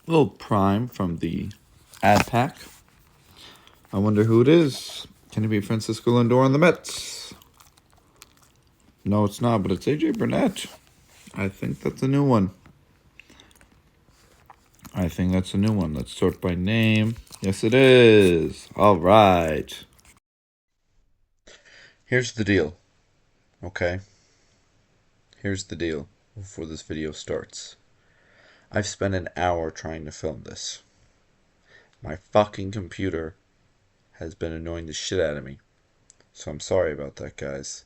Little prime from the ad pack. I wonder who it is. Can it be Francisco Lindor on the Mets? No, it's not, but it's AJ Burnett. I think that's a new one. Let's sort by name. Yes, it is. All right. Here's the deal. Okay. Here's the deal before this video starts. I've spent an hour trying to film this. My fucking computer has been annoying the shit out of me. So I'm sorry about that, guys.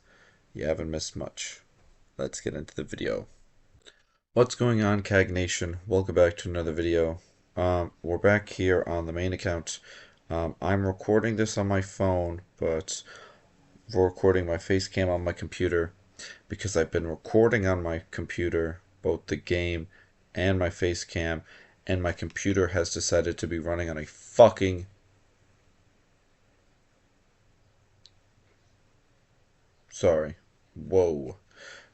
You haven't missed much. Let's get into the video. What's going on, CAG Nation? Welcome back to another video. We're back here on the main account. I'm recording this on my phone, but we're recording my face cam on my computer because I've been recording on my computer both the game and my face cam, and my computer has decided to be running on a fucking sorry. Whoa.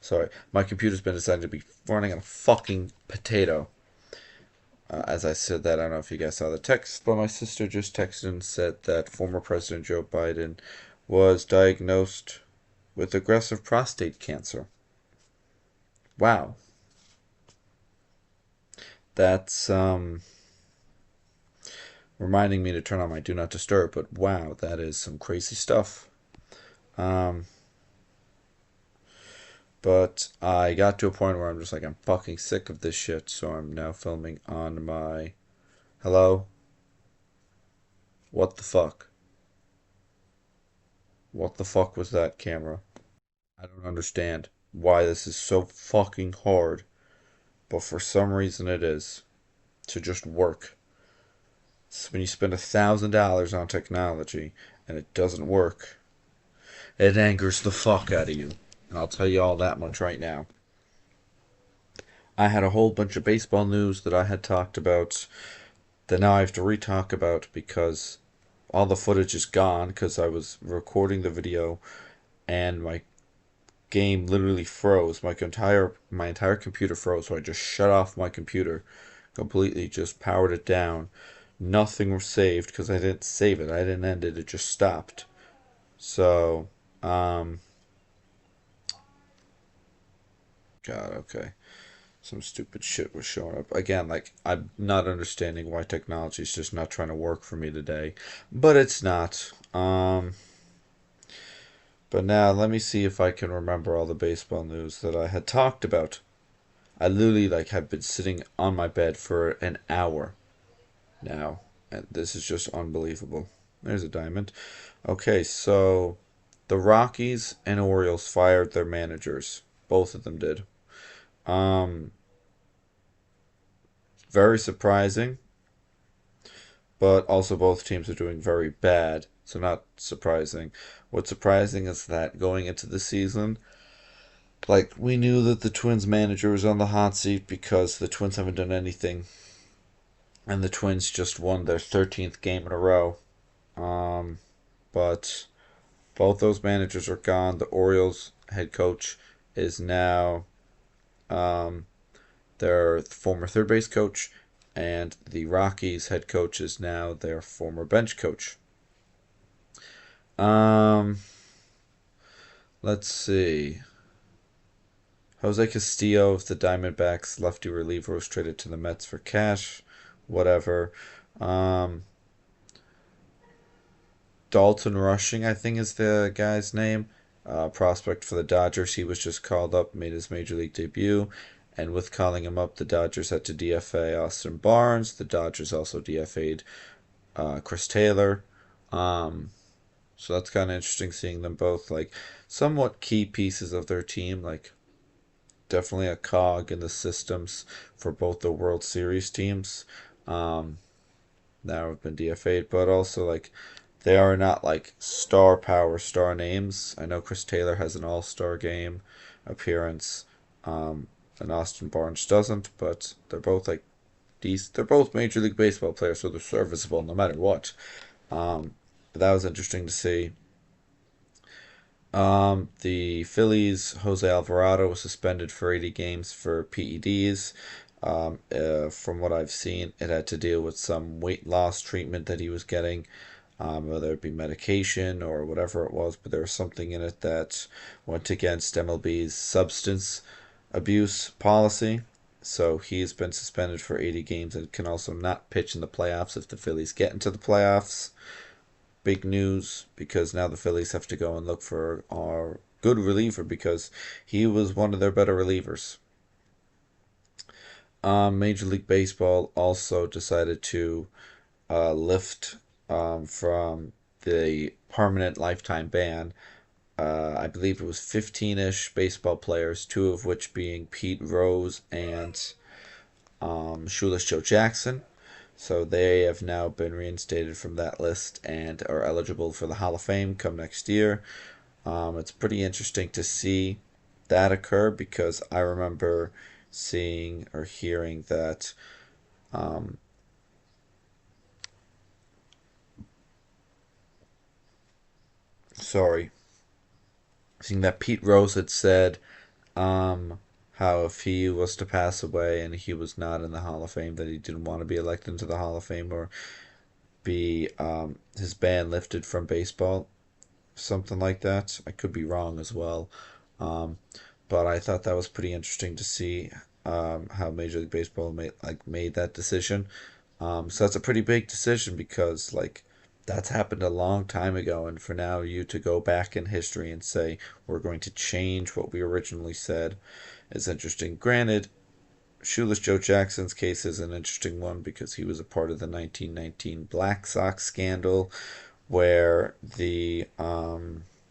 Sorry. My computer's been decided to be running on a fucking potato. As I said that, I don't know if you guys saw the text, but my sister just texted and said that former President Joe Biden was diagnosed with aggressive prostate cancer. Wow. That's reminding me to turn on my do not disturb, but wow, that is some crazy stuff. Um, but I got to a point where I'm just like, I'm fucking sick of this shit, so I'm now filming on my. Hello? What the fuck? What the fuck was that, camera? I don't understand why this is so fucking hard, but for some reason it is to just work. So when you spend $1,000 on technology and it doesn't work, it angers the fuck out of you. And I'll tell you all that much right now. I had a whole bunch of baseball news that I had talked about that now I have to re-talk about because all the footage is gone because I was recording the video and my game literally froze. My entire computer froze, so I just shut off my computer completely, just powered it down. Nothing was saved because I didn't save it. I didn't end it. It just stopped. So, God, okay. Some stupid shit was showing up. Again, like, I'm not understanding why technology is just not trying to work for me today. But it's not. But now let me see if I can remember all the baseball news that I had talked about. I literally like have been sitting on my bed for an hour now, and this is just unbelievable. There's a diamond. Okay, so the Rockies and Orioles fired their managers. Both of them did. Um, Very surprising, but also both teams are doing very bad, so not surprising. What's surprising is that going into the season, like we knew that the Twins manager was on the hot seat because the Twins haven't done anything, and the Twins just won their 13th game in a row. Um, but both those managers are gone. The Orioles head coach is now um, their former third base coach, and the Rockies head coach is now their former bench coach. Um, let's see. Jose Castillo of the Diamondbacks, lefty reliever, was traded to the Mets for cash. Whatever. Um, Dalton Rushing, I think is the guy's name. Prospect for the Dodgers. He was just called up, made his major league debut. And with calling him up, the Dodgers had to DFA Austin Barnes. The Dodgers also DFA'd Chris Taylor. Um, so that's kind of interesting seeing them both like somewhat key pieces of their team. Like definitely a cog in the systems for both the World Series teams. Um, Now have been DFA'd, but also like they are not like star power star names. I know Chris Taylor has an All Star game appearance, and Austin Barnes doesn't, but they're both like these. They're both Major League Baseball players, so they're serviceable no matter what. But that was interesting to see. The Phillies, Jose Alvarado was suspended for 80 games for PEDs. From what I've seen, it had to deal with some weight loss treatment that he was getting, whether it be medication or whatever it was, but there was something in it that went against MLB's substance abuse policy. So he's been suspended for 80 games and can also not pitch in the playoffs if the Phillies get into the playoffs. Big news because now the Phillies have to go and look for a good reliever because he was one of their better relievers. Major League Baseball also decided to lift from the permanent lifetime ban. I believe it was 15-ish baseball players, two of which being Pete Rose and Shoeless Joe Jackson. So they have now been reinstated from that list and are eligible for the Hall of Fame come next year. It's pretty interesting to see that occur because I remember seeing or hearing that um, sorry, seeing that Pete Rose had said um, how if he was to pass away and he was not in the Hall of Fame, that he didn't want to be elected into the Hall of Fame or be his ban lifted from baseball, something like that. I could be wrong as well, um, but I thought that was pretty interesting to see how Major League Baseball made that decision. So that's a pretty big decision because that's happened a long time ago, and for now you to go back in history and say we're going to change what we originally said is interesting. Granted, Shoeless Joe Jackson's case is an interesting one because he was a part of the 1919 Black Sox scandal where the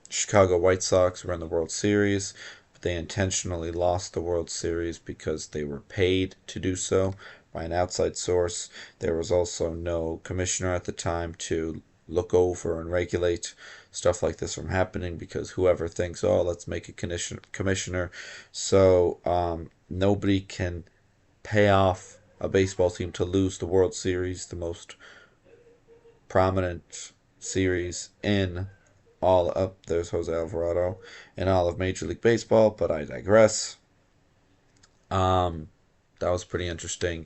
Chicago White Sox were in the World Series, but they intentionally lost the World Series because they were paid to do so by an outside source. There was also no commissioner at the time to look over and regulate stuff like this from happening because whoever thinks, oh, let's make a commissioner, so nobody can pay off a baseball team to lose the World Series, the most prominent series in all up. There's Jose Alvarado in all of Major League Baseball, but I digress. Um, that was pretty interesting.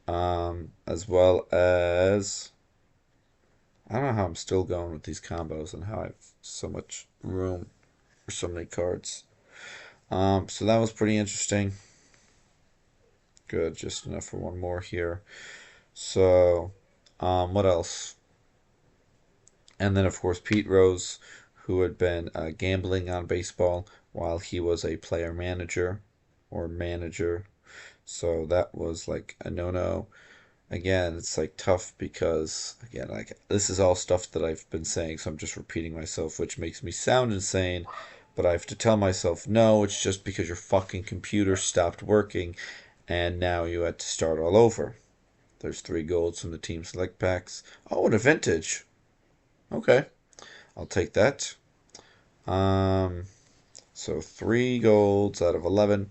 As well as I don't know how I'm still going with these combos and how I have so much room for so many cards. So that was pretty interesting. Good, just enough for one more here. So, what else? And then, of course, Pete Rose, who had been gambling on baseball while he was a player manager or manager. So that was like a no no. Again, it's like tough because, again, like this is all stuff that I've been saying, so I'm just repeating myself, which makes me sound insane. But I have to tell myself, no, it's just because your fucking computer stopped working and now you had to start all over. There's three golds from the team select packs. Oh, and a vintage. Okay, I'll take that. Um, so three golds out of 11.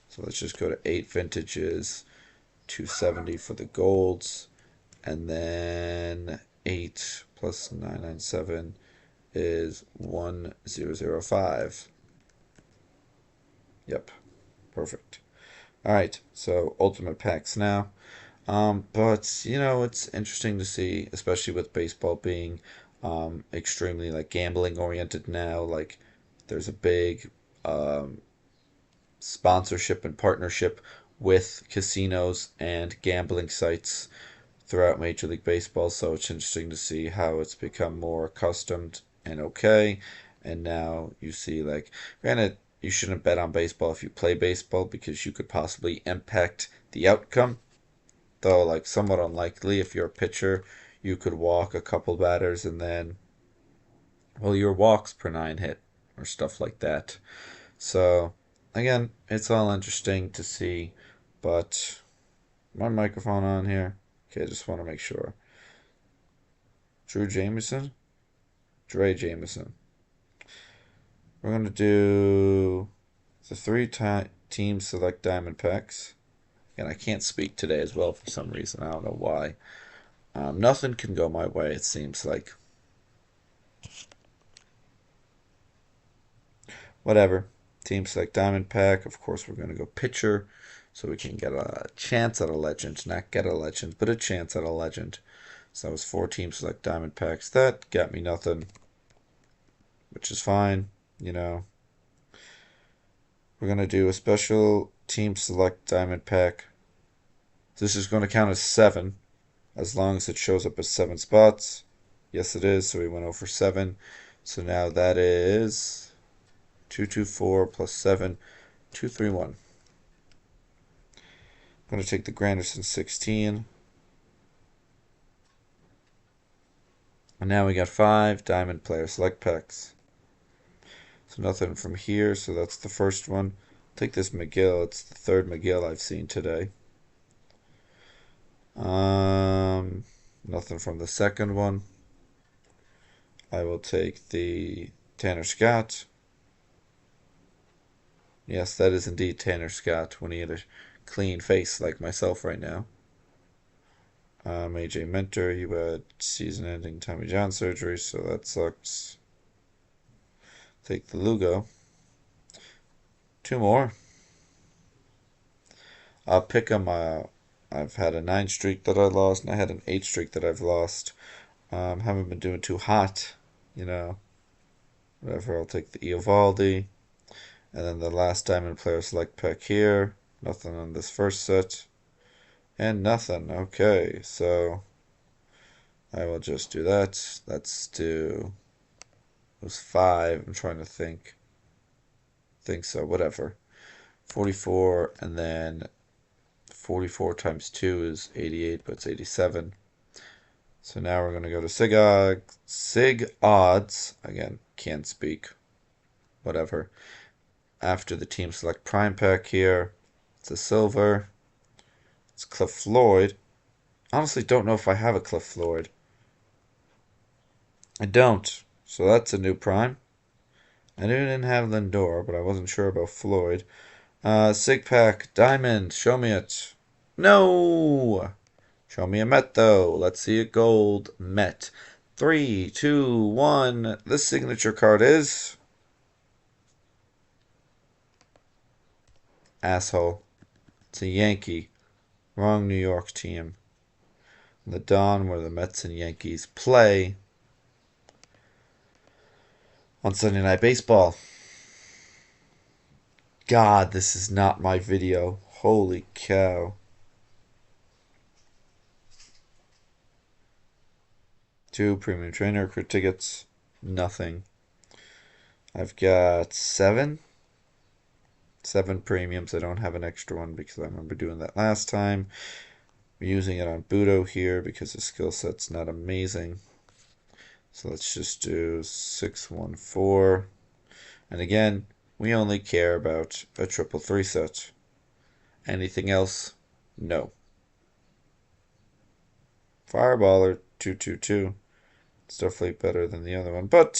So let's just go to eight vintages, 270 for the golds, and then 8 plus 997 is 1005. Yep, perfect. All right, so ultimate packs now. But it's interesting to see, especially with baseball being extremely like gambling oriented now. Like, there's a big um, sponsorship and partnership with casinos and gambling sites throughout Major League Baseball. So it's interesting to see how it's become more accustomed and okay. And now you see, like, granted, you shouldn't bet on baseball if you play baseball because you could possibly impact the outcome. Though, like, somewhat unlikely if you're a pitcher, you could walk a couple batters and then, well, your walks per nine hit or stuff like that. So, again, it's all interesting to see, but my microphone on here. Okay, just want to make sure. Drew Jameson? Dre Jameson. We're going to do the team select diamond packs. And I can't speak today as well for some reason. I don't know why. Nothing can go my way, it seems like. Whatever. Team select diamond pack. Of course, we're going to go pitcher. so we can get a chance at a legend. Not get a legend, but a chance at a legend. So that was 4 team select diamond packs. That got me nothing, which is fine. You know, we're going to do a special team select diamond pack. This is going to count as 7, as long as it shows up as 7 spots. Yes, it is, so we went over 7. So now that is 224 plus 7, 231. I'm going to take the Granderson 16. And now we got 5 diamond player select packs. So nothing from here, so that's the first one. Take this McGill. It's the 3rd McGill I've seen today. Nothing from the second one. I will take the Tanner Scott. Yes, that is indeed Tanner Scott when he had a clean face like myself right now. AJ Mentor, he had season-ending Tommy John surgery, so that sucks. Take the Lugo. 2 more. I'll pick them. I've had a 9 streak that I lost, and I had an 8 streak that I've lost. Haven't been doing too hot, you know. Whatever, I'll take the Eovaldi. And then the last diamond player select pack here. Nothing on this first set. And nothing. Okay, so I will just do that. Let's do... It was 5. I'm trying to think. Think so, whatever. 44, and then 44 times 2 is 88, but it's 87. So now we're going to go to Sig Odds. Again, can't speak. Whatever. After the team select prime pack here, it's a silver. It's Cliff Floyd. Honestly, don't know if I have a Cliff Floyd. I don't. So that's a new prime. I knew I didn't have Lindor, but I wasn't sure about Floyd. Sig pack, diamond. Show me it. No! Show me a Met, though. Let's see a gold Met. 3, 2, 1. The signature card is... Asshole. It's a Yankee. Wrong New York team. The Dawn, where the Mets and Yankees play on Sunday Night Baseball. God, this is not my video. Holy cow. 2 premium trainer recruit tickets. Nothing. I've got 7 premiums. I don't have an extra one because I remember doing that last time. I'm using it on Budo here because the skill set's not amazing. So let's just do 614. And again, we only care about a 333 set. Anything else? No. Fireballer 222. It's definitely better than the other one, but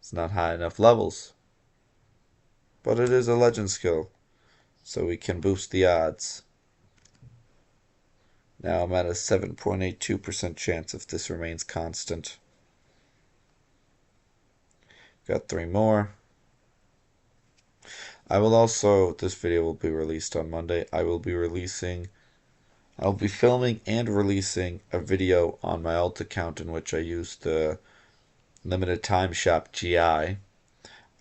it's not high enough levels. But it is a legend skill, so we can boost the odds. Now I'm at a 7.82% chance if this remains constant. Got 3 more. I will also, this video will be released on Monday. I'll be filming and releasing a video on my alt account in which I used the limited time shop GI.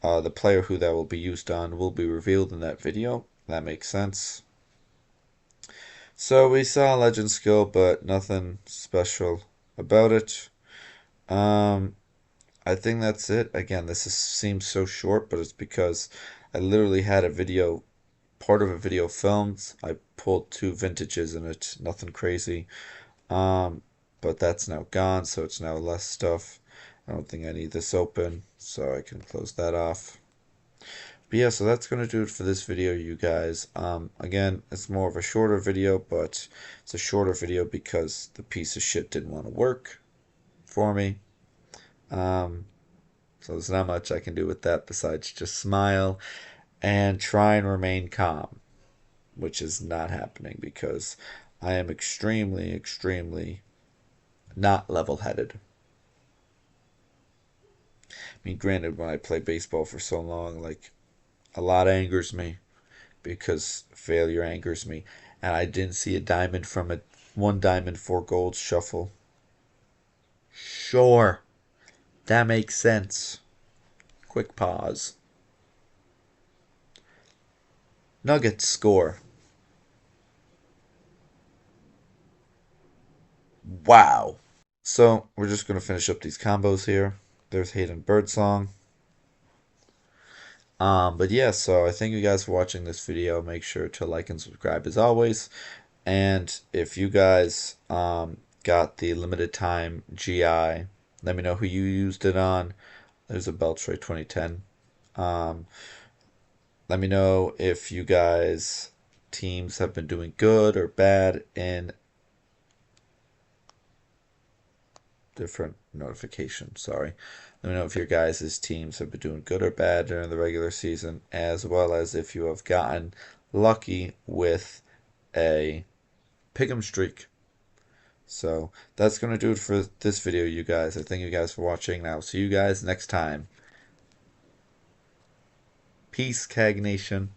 The player who that will be used on will be revealed in that video. That makes sense. So we saw a legend skill, but nothing special about it. I think that's it. Again, seems so short, but it's because I literally had a video, part of a video filmed. I pulled 2 vintages in it, nothing crazy. But that's now gone, so it's now less stuff. I don't think I need this open, so I can close that off. But yeah, so that's going to do it for this video, you guys. Again, it's more of a shorter video, but it's a shorter video because the piece of shit didn't want to work for me. So there's not much I can do with that besides just smile and try and remain calm, which is not happening because I am extremely, extremely not level-headed. I mean, granted, when I play baseball for so long, like, a lot angers me. because failure angers me. And I didn't see a diamond from a one diamond, four gold shuffle. Sure, that makes sense. Quick pause. Nuggets score. Wow. So we're just gonna finish up these combos here. There's Hayden Birdsong. But yeah, so I thank you guys for watching this video. Make sure to like and subscribe as always. And if you guys got the limited time GI, let me know who you used it on. There's a Beltray 2010. Um, Let me know if you guys teams have been doing good or bad in different notification. Sorry. Let me know if your guys' teams have been doing good or bad during the regular season, as well as if you have gotten lucky with a pick'em streak. So that's going to do it for this video, you guys. I thank you guys for watching, and I'll see you guys next time. Peace, CAG Nation.